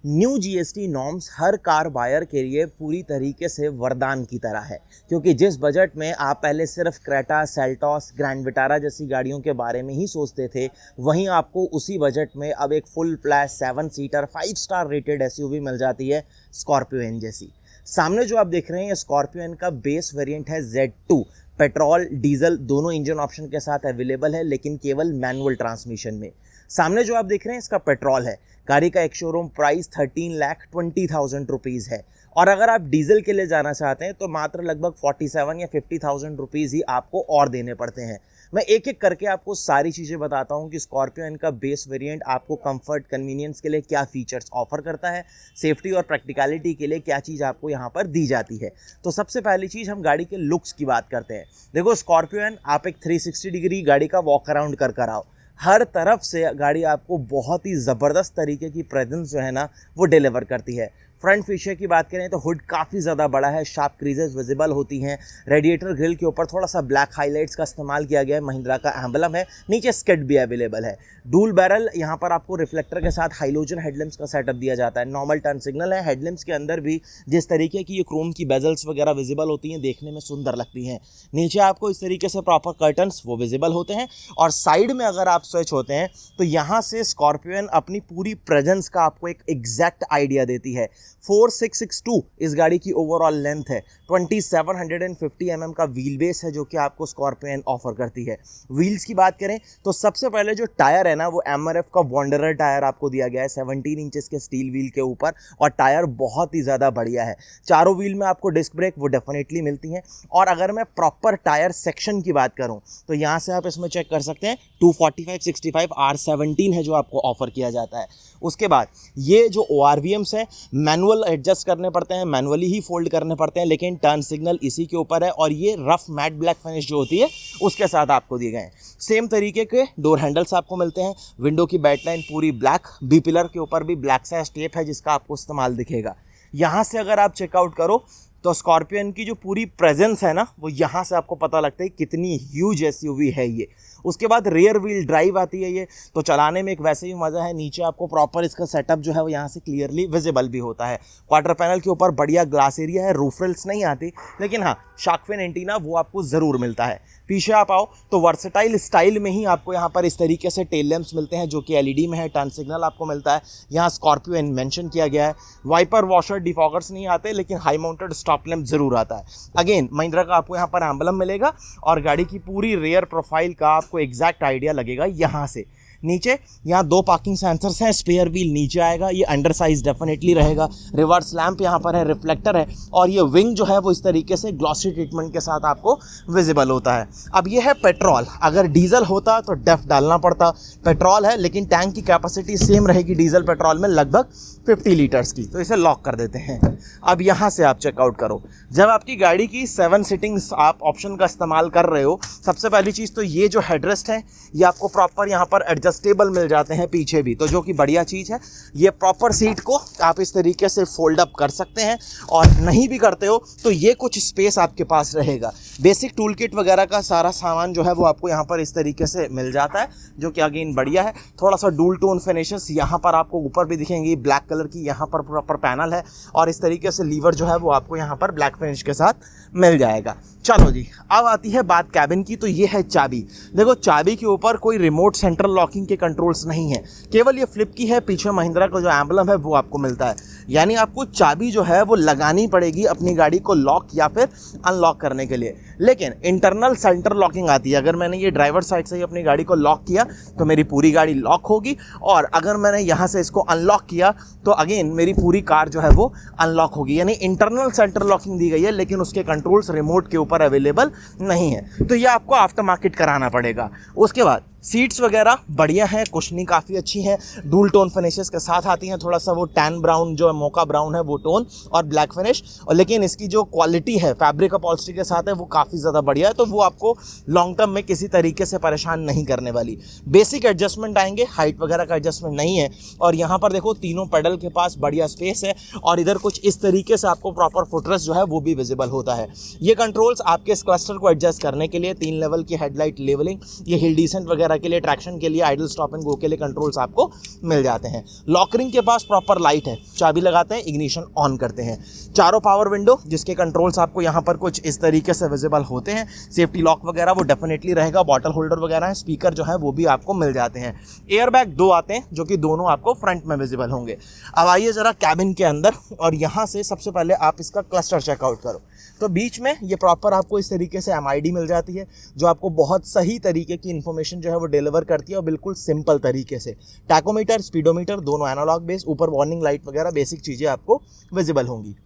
New GST norms हर car buyer के लिए पूरी तरीके से वरदान की तरह है, क्योंकि जिस बजट में आप पहले सिर्फ क्रेटा, सेल्टॉस, ग्रैंड विटारा जैसी गाड़ियों के बारे में ही सोचते थे, वहीं आपको उसी बजट में अब एक full fledged 7 seater 5 star rated SUV मिल जाती है स्कॉर्पियो एन जैसी। सामने जो आप देख रहे हैं स्कॉर्पियो एन का बेस वेरिएंट है Z2। पेट्रोल डीजल दोनों इंजन ऑप्शन के साथ अवेलेबल है, लेकिन केवल मैनुअल ट्रांसमिशन में। सामने जो आप देख रहे हैं इसका पेट्रोल है। गाड़ी का एक शोरूम प्राइस 13,20,000 रुपीज़ है, और अगर आप डीजल के लिए जाना चाहते हैं तो मात्र लगभग 47 या 50,000 रुपीज़ ही आपको और देने पड़ते हैं। मैं एक एक करके आपको सारी चीज़ें बताता हूं कि स्कॉर्पियो इनका बेस वेरिएंट आपको कंफर्ट, कन्वीनियंस के लिए क्या फीचर्स ऑफर करता है, सेफ्टी और प्रैक्टिकलिटी के लिए क्या चीज़ आपको यहां पर दी जाती है। तो सबसे पहली चीज़ हम गाड़ी के लुक्स की बात करते हैं। देखो स्कॉर्पियो एन आप एक 360 डिग्री गाड़ी का वॉक अराउंड कर आओ, हर तरफ से गाड़ी आपको बहुत ही ज़बरदस्त तरीके की प्रेजेंस जो है ना वो डिलीवर करती है। फ्रंट फीचर की बात करें तो हुड काफ़ी ज़्यादा बड़ा है, शार्प क्रीजेस विजिबल होती हैं। रेडिएटर ग्रिल के ऊपर थोड़ा सा ब्लैक हाईलाइट्स का इस्तेमाल किया गया है, महिंद्रा का एम्बलम है। नीचे स्किड भी अवेलेबल है। डूल बैरल यहाँ पर आपको रिफ्लेक्टर के साथ हाइलोजन हेडलैम्प्स का सेटअप दिया जाता है। नॉर्मल टर्न सिग्नल है। हेडलैम्प्स के अंदर भी जिस तरीके की ये क्रोम की बेजल्स वगैरह विजिबल होती हैं, देखने में सुंदर लगती हैं। नीचे आपको इस तरीके से प्रॉपर कर्टन्स वो विजिबल होते हैं, और साइड में अगर आप स्विच होते हैं तो यहाँ से स्कॉर्पियो अपनी पूरी प्रेजेंस का आपको एक एग्जैक्ट आइडिया देती है। 4662 इस गाड़ी की ओवरऑल लेंथ है। 2750 mm का व्हील बेस है जो कि आपको स्कॉर्पियो ऑफर करती है। व्हील्स की बात करें तो सबसे पहले जो टायर है ना वो एमआरएफ का वॉन्डरर टायर आपको दिया गया है 17 इंचेस के स्टील व्हील के ऊपर, और टायर बहुत ही ज़्यादा बढ़िया है। चारों व्हील में आपको डिस्क ब्रेक वो डेफिनेटली मिलती हैं। और अगर मैं प्रॉपर टायर सेक्शन की बात करूं तो यहाँ से आप इसमें चेक कर सकते हैं 245/65 R17 है जो आपको ऑफर किया जाता है। उसके बाद ये जो ORVMs हैं मैनुअल एडजस्ट करने पड़ते हैं, मैनुअली ही फोल्ड करने पड़ते हैं, लेकिन टर्न सिग्नल इसी के ऊपर है, और ये रफ मैट ब्लैक फिनिश जो होती है उसके साथ आपको दिए गए हैं। सेम तरीके के डोर हैंडल्स आपको मिलते हैं। विंडो की बैटलाइन पूरी ब्लैक, बी पिलर के ऊपर भी ब्लैक साइज टेप है जिसका आपको इस्तेमाल दिखेगा। यहाँ से अगर आप चेकआउट करो तो स्कॉर्पियो की जो पूरी प्रेजेंस है ना वो यहाँ से आपको पता लगता है कितनी ह्यूज एसयूवी है ये। उसके बाद रियर व्हील ड्राइव आती है ये, तो चलाने में एक वैसे ही मज़ा है। नीचे आपको प्रॉपर इसका सेटअप जो है वो यहाँ से क्लियरली विजिबल भी होता है। क्वार्टर पैनल के ऊपर बढ़िया ग्लास एरिया है। रूफ रेल्स नहीं आती, लेकिन हाँ शार्क फिन एंटीना वो आपको ज़रूर मिलता है। पीछे आप आओ तो वर्सेटाइल स्टाइल में ही आपको यहाँ पर इस तरीके से टेल लैंप्स मिलते हैं जो कि एलईडी में है। टर्न सिग्नल आपको मिलता है, यहाँ स्कॉर्पियो एन मेंशन किया गया है। वाइपर, वॉशर, डिफॉगर्स नहीं आते, लेकिन हाई माउंटेड स्टॉप लैंप जरूर आता है। अगेन महिंद्रा का आपको यहाँ पर एम्बलम मिलेगा, और गाड़ी की पूरी रेयर प्रोफाइल का आपको एग्जैक्ट आइडिया लगेगा यहाँ से। नीचे यहाँ 2 पार्किंग सेंसर्स हैं। स्पेयर व्हील नीचे आएगा, ये अंडर साइज डेफिनेटली रहेगा। रिवर्स लैंप यहाँ पर है, रिफ्लेक्टर है, और ये विंग जो है वो इस तरीके से ग्लॉसी ट्रीटमेंट के साथ आपको विजिबल होता है। अब ये है पेट्रोल। अगर डीजल होता तो डेफ डालना पड़ता। पेट्रोल है, लेकिन टैंक की कैपेसिटी सेम रहेगी डीजल पेट्रोल में, लगभग 50 लीटर्स की। तो इसे लॉक कर देते हैं। अब यहाँ से आप चेकआउट करो। जब आपकी गाड़ी की 7 सीटिंग्स आप ऑप्शन का इस्तेमाल कर रहे हो, सबसे पहली चीज़ तो ये जो हेडरेस्ट है ये आपको प्रॉपर यहाँ पर एडजस्टेबल मिल जाते हैं पीछे भी, तो जो कि बढ़िया चीज़ है। ये प्रॉपर सीट को आप इस तरीके से फोल्ड अप कर सकते हैं, और नहीं भी करते हो तो ये कुछ स्पेस आपके पास रहेगा। बेसिक टूल किट वगैरह का सारा सामान जो है वो आपको यहाँ पर इस तरीके से मिल जाता है, जो कि अगेन बढ़िया है। थोड़ा सा डूल टोन फिनिशेस यहाँ पर आपको ऊपर भी दिखेंगी, ब्लैक कलर की यहाँ पर प्रॉपर पैनल है, और इस तरीके से लीवर जो है वो आपको यहाँ पर ब्लैक फिनिश के साथ मिल जाएगा। चलो जी, अब आती है बात कैबिन की। तो ये है चाबी। देखो चाबी के ऊपर कोई रिमोट सेंट्रल लॉकिंग के कंट्रोल्स नहीं है, केवल ये फ्लिप की है। पीछे महिंद्रा का जो एम्बलम है वो आपको मिलता है, यानी आपको चाबी जो है वो लगानी पड़ेगी अपनी गाड़ी को लॉक या फिर अनलॉक करने के लिए। लेकिन इंटरनल सेंटर लॉकिंग आती है। अगर मैंने ये ड्राइवर साइड से ही अपनी गाड़ी को लॉक किया तो मेरी पूरी गाड़ी लॉक होगी, और अगर मैंने यहाँ से इसको अनलॉक किया तो अगेन मेरी पूरी कार जो है वो अनलॉक होगी। यानी इंटरनल सेंटर लॉकिंग दी गई है, लेकिन उसके कंट्रोल्स रिमोट के ऊपर अवेलेबल नहीं है, तो ये आपको आफ्टर मार्केट कराना पड़ेगा। उसके बाद सीट्स वगैरह बढ़िया हैं, कुशनी काफ़ी अच्छी है, डूल टोन फिनिशेस के साथ आती हैं। थोड़ा सा वो टैन ब्राउन जो मोका ब्राउन है वो टोन, और ब्लैक फिनिश, और लेकिन इसकी जो क्वालिटी है फैब्रिक अपॉल्स्ट्री के साथ है वो काफ़ी ज़्यादा बढ़िया है, तो वो आपको लॉन्ग टर्म में किसी तरीके से परेशान नहीं करने वाली। बेसिक एडजस्टमेंट आएंगे, हाइट वगैरह का एडजस्टमेंट नहीं है। और यहाँ पर देखो तीनों पेडल के पास बढ़िया स्पेस है, और इधर कुछ इस तरीके से आपको प्रॉपर फुटरेस्ट जो है वो भी विजिबल होता है। ये कंट्रोल्स आपके इस क्लस्टर को एडजस्ट करने के लिए 3 लेवल की हेडलाइट लेवलिंग, ये हिल डिसेंट वगैरह के लिए, ट्रैक्शन के लिए, आइडल स्टॉप एंड गो के लिए कंट्रोल्स आपको मिल जाते हैं। लॉकरिंग के पास प्रॉपर लाइट है। चाबी लगाते हैं, इग्निशन ऑन करते हैं। चारों पावर विंडो जिसके कंट्रोल्स आपको यहाँ पर कुछ इस तरीके से विजिबल होते हैं। सेफ्टी लॉक वगैरह वो डेफिनेटली रहेगा, बॉटल होल्डर वगैरह है, स्पीकर जो है वो भी आपको मिल जाते हैं। एयर बैग 2 आते हैं जो कि दोनों आपको फ्रंट में विजिबल होंगे। अब आइए ज़रा कैबिन के अंदर, और यहाँ से सबसे पहले आप इसका क्लस्टर चेकआउट करो। तो बीच में ये प्रॉपर आपको इस तरीके से MID मिल जाती है जो आपको बहुत सही तरीके की इन्फॉर्मेशन जो है वो डिलीवर करती है, और बिल्कुल सिंपल तरीके से। टैकोमीटर, स्पीडोमीटर दोनों एनालॉग बेस, ऊपर वार्निंग लाइट वगैरह बेसिक चीज़ें आपको विजिबल होंगी।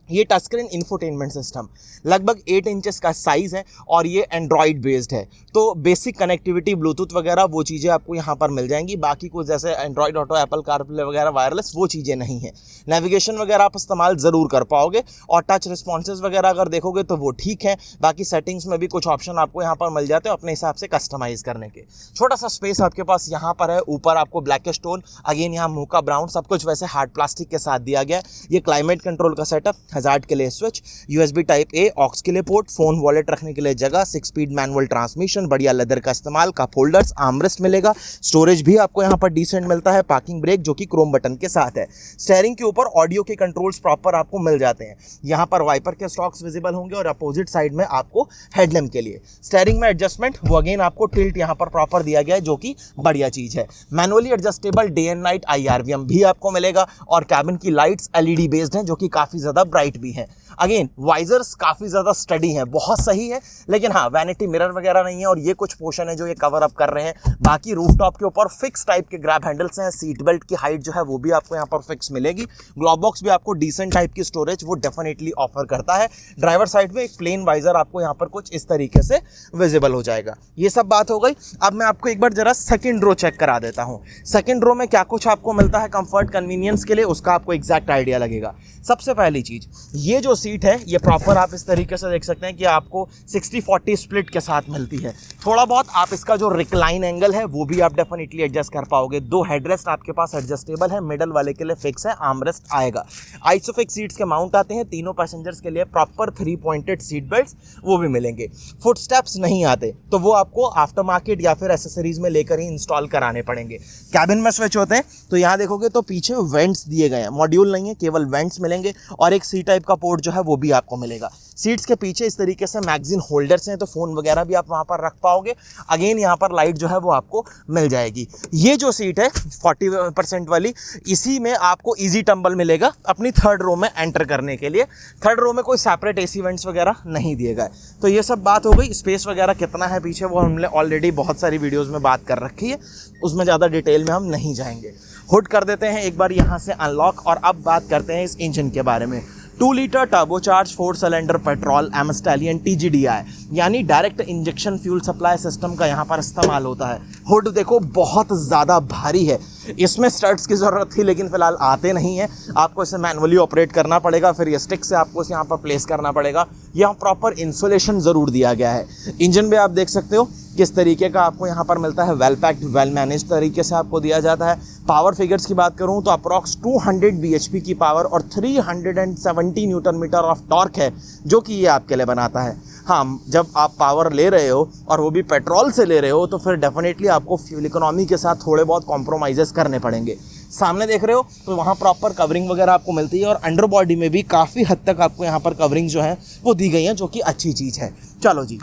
ये टच स्क्रीन इंफोटेनमेंट सिस्टम लगभग 8 इंचेस का साइज़ है और ये एंड्रॉयड बेस्ड है, तो बेसिक कनेक्टिविटी ब्लूटूथ वगैरह वो चीज़ें आपको यहाँ पर मिल जाएंगी। बाकी कुछ जैसे एंड्रॉयड ऑटो, एप्पल कारप्ले वगैरह वायरलेस वो चीज़ें नहीं है। नेविगेशन वगैरह आप इस्तेमाल ज़रूर कर पाओगे, और टच रिस्पॉन्सेज वगैरह अगर देखोगे तो वो ठीक है। बाकी सेटिंग्स में भी कुछ ऑप्शन आपको यहाँ पर मिल जाते हैं अपने हिसाब से कस्टमाइज़ करने के। छोटा सा स्पेस आपके पास यहाँ पर है। ऊपर आपको ब्लैक स्टोन, अगेन यहाँ मुँह का ब्राउन, सब कुछ वैसे हार्ड प्लास्टिक के साथ दिया गया है। ये क्लाइमेट कंट्रोल का सेटअप, हजार्ड के लिए switch, USB type A, aux के लिए पोर्ट, फोन वॉलेट रखने के लिए जगह, 6 स्पीड मैनुअल ट्रांसमिशन, बढ़िया लेदर का इस्तेमाल, कप होल्डर्स, आर्मरेस्ट मिलेगा। स्टोरेज भी आपको यहाँ पर डिसेंट मिलता है। पार्किंग ब्रेक जो कि क्रोम बटन के साथ है। स्टीयरिंग के ऊपर ऑडियो के कंट्रोल्स प्रॉपर आपको मिल जाते हैं। यहाँ पर वाइपर के स्टॉक्स विजिबल होंगे, और अपोजिट साइड में आपको हेडलैम्प के लिए स्टीयरिंग में एडजस्टमेंट वो अगेन आपको टिल्ट यहाँ पर प्रॉपर दिया गया है जो कि बढ़िया चीज़ है। Manually adjustable day and night IRVM भी आपको मिलेगा, और कैबिन की लाइट्स LED बेस्ड हैं जो कि काफ़ी ज़्यादा ब्राइट भी हैं। अगेन वाइजर्स काफ़ी ज़्यादा स्टडी है, बहुत सही है, लेकिन हाँ वैनिटी मिरर वगैरह नहीं है, और ये कुछ पोर्शन है जो ये कवर अप कर रहे हैं। बाकी रूफटॉप के ऊपर फिक्स टाइप के ग्रैब हैंडल्स हैं। सीट बेल्ट की हाइट जो है वो भी आपको यहाँ पर फिक्स मिलेगी। ग्लोव बॉक्स भी आपको डिसेंट टाइप की स्टोरेज वो डेफिनेटली ऑफर करता है। ड्राइवर साइड में एक प्लेन वाइजर आपको यहाँ पर कुछ इस तरीके से विजिबल हो जाएगा। ये सब बात हो गई। अब मैं आपको एक बार जरा सेकेंड रो चेक करा देता हूँ। सेकेंड रो में क्या कुछ आपको मिलता है कंफर्ट कन्वीनियंस के लिए, उसका आपको एग्जैक्ट आइडिया लगेगा। सबसे पहली चीज़, ये जो सीट है ये प्रॉपर आप इस तरीके से देख सकते हैं कि आपको 60-40 स्प्लिट के साथ मिलती है। थोड़ा बहुत आप इसका जो रिक्लाइन एंगल है वो भी आप डेफिनेटली एडजस्ट कर पाओगे। 2 हेडरेस्ट आपके पास एडजस्टेबल है, मिडल वाले के लिए फिक्स है, आर्मरेस्ट आएगा। आइसोफिक्स सीट्स के माउंट आते हैं। तीनों पैसेंजर्स के लिए प्रॉपर 3 पॉइंटेड सीट बेल्ट्स वो भी मिलेंगे। फुट स्टेप्स नहीं आते तो वो आपको आफ्टर मार्केट या फिर एसेसरीज में लेकर ही इंस्टॉल कराने पड़ेंगे। कैबिन में स्विच होते हैं तो यहाँ देखोगे तो पीछे वेंट्स दिए गए हैं, मॉड्यूल नहीं है, केवल वेंट्स मिलेंगे, और एक C टाइप का पोर्ट जो है वो भी आपको मिलेगा। सीट्स के पीछे इस तरीके से मैगजीन होल्डर्स हैं, तो फ़ोन वगैरह भी आप वहाँ पर रख पाओगे। अगेन यहाँ पर लाइट जो है वो आपको मिल जाएगी। ये जो सीट है 40% वाली, इसी में आपको इजी टंबल मिलेगा अपनी थर्ड रो में एंटर करने के लिए। थर्ड रो में कोई सेपरेट AC वेंट्स वगैरह नहीं दिए गए। तो ये सब बात हो गई। स्पेस वगैरह कितना है पीछे वो हमने ऑलरेडी बहुत सारी वीडियोज़ में बात कर रखी है, उसमें ज़्यादा डिटेल में हम नहीं जाएंगे। हुड कर देते हैं एक बार यहाँ से अनलॉक, और अब बात करते हैं इस इंजन के बारे में। 2 litre turbocharge 4 cylinder petrol mStallion TGDI यानी direct injection fuel supply system का यहाँ पर इस्तेमाल होता है। हुड देखो बहुत ज़्यादा भारी है, इसमें स्टड्स की ज़रूरत थी लेकिन फ़िलहाल आते नहीं हैं। आपको इसे मैनुअली ऑपरेट करना पड़ेगा, फिर ये स्टिक से आपको इसे यहाँ पर प्लेस करना पड़ेगा। यहाँ प्रॉपर इंसुलेशन ज़रूर दिया गया है। इंजन भी आप देख सकते हो किस तरीके का आपको यहाँ पर मिलता है, वेल पैक्ड वेल मैनेज तरीके से आपको दिया जाता है। पावर फिगर्स की बात करूँ तो अप्रॉक्स 200 bhp की पावर और 370 न्यूटन मीटर ऑफ टॉर्क है जो कि ये आपके लिए बनाता है। हाँ, जब आप पावर ले रहे हो और वो भी पेट्रोल से ले रहे हो तो फिर डेफिनेटली आपको फ्यूल इकोनॉमी के साथ थोड़े बहुत कॉम्प्रोमाइज़ेस करने पड़ेंगे। सामने देख रहे हो तो वहाँ प्रॉपर कवरिंग वगैरह आपको मिलती है, और अंडर बॉडी में भी काफ़ी हद तक आपको यहाँ पर कवरिंग जो है वो दी गई है, जो कि अच्छी चीज़ है। चलो जी,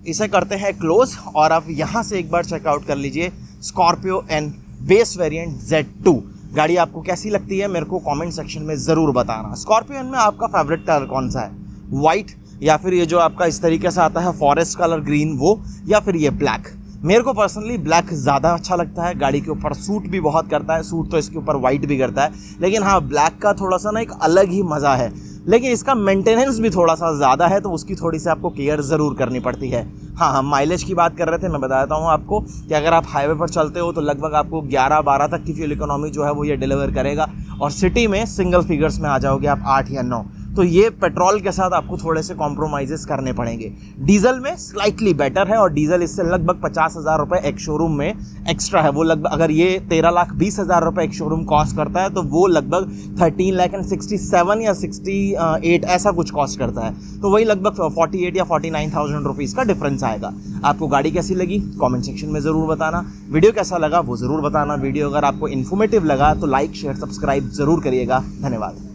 इसे करते हैं क्लोज, और अब यहाँ से एक बार चेकआउट कर लीजिए Scorpio N base variant Z2। गाड़ी आपको कैसी लगती है मेरे को कमेंट सेक्शन में ज़रूर बताना। स्कॉर्पियो एन में आपका फेवरेट कलर कौन सा है, वाइट या फिर ये जो आपका इस तरीके से आता है फॉरेस्ट कलर ग्रीन वो, या फिर ये ब्लैक? मेरे को पर्सनली ब्लैक ज़्यादा अच्छा लगता है, गाड़ी के ऊपर सूट भी बहुत करता है। सूट तो इसके ऊपर वाइट भी करता है, लेकिन हाँ ब्लैक का थोड़ा सा ना एक अलग ही मज़ा है, लेकिन इसका मेंटेनेंस भी थोड़ा सा ज़्यादा है, तो उसकी थोड़ी सी आपको केयर ज़रूर करनी पड़ती है। हाँ, हम माइलेज की बात कर रहे थे, मैं बता देता हूँ आपको कि अगर आप हाईवे पर चलते हो तो लगभग आपको 11-12 तक की फ्यूल इकोनॉमी जो है वो ये डिलीवर करेगा, और सिटी में सिंगल फिगर्स में आ जाओगे आप 8 या 9। तो ये पेट्रोल के साथ आपको थोड़े से कॉम्प्रोमाइज़ करने पड़ेंगे। डीजल में स्लाइटली बेटर है और डीजल इससे लगभग 50,000 रुपये एक शोरूम में एक्स्ट्रा है। वो लगभग अगर ये 13,20,000 रुपये एक शोरूम कॉस्ट करता है तो वो लगभग 13,67 या 68 ऐसा कुछ कॉस्ट करता है। तो वही लगभग 48 या 49,000 रुपीज़ का डिफरेंस आएगा। आपको गाड़ी कैसी लगी कमेंट सेक्शन में ज़रूर बताना। वीडियो कैसा लगा वो ज़रूर बताना। वीडियो अगर आपको इन्फॉर्मेटिव लगा तो लाइक शेयर सब्सक्राइब ज़रूर करिएगा। धन्यवाद।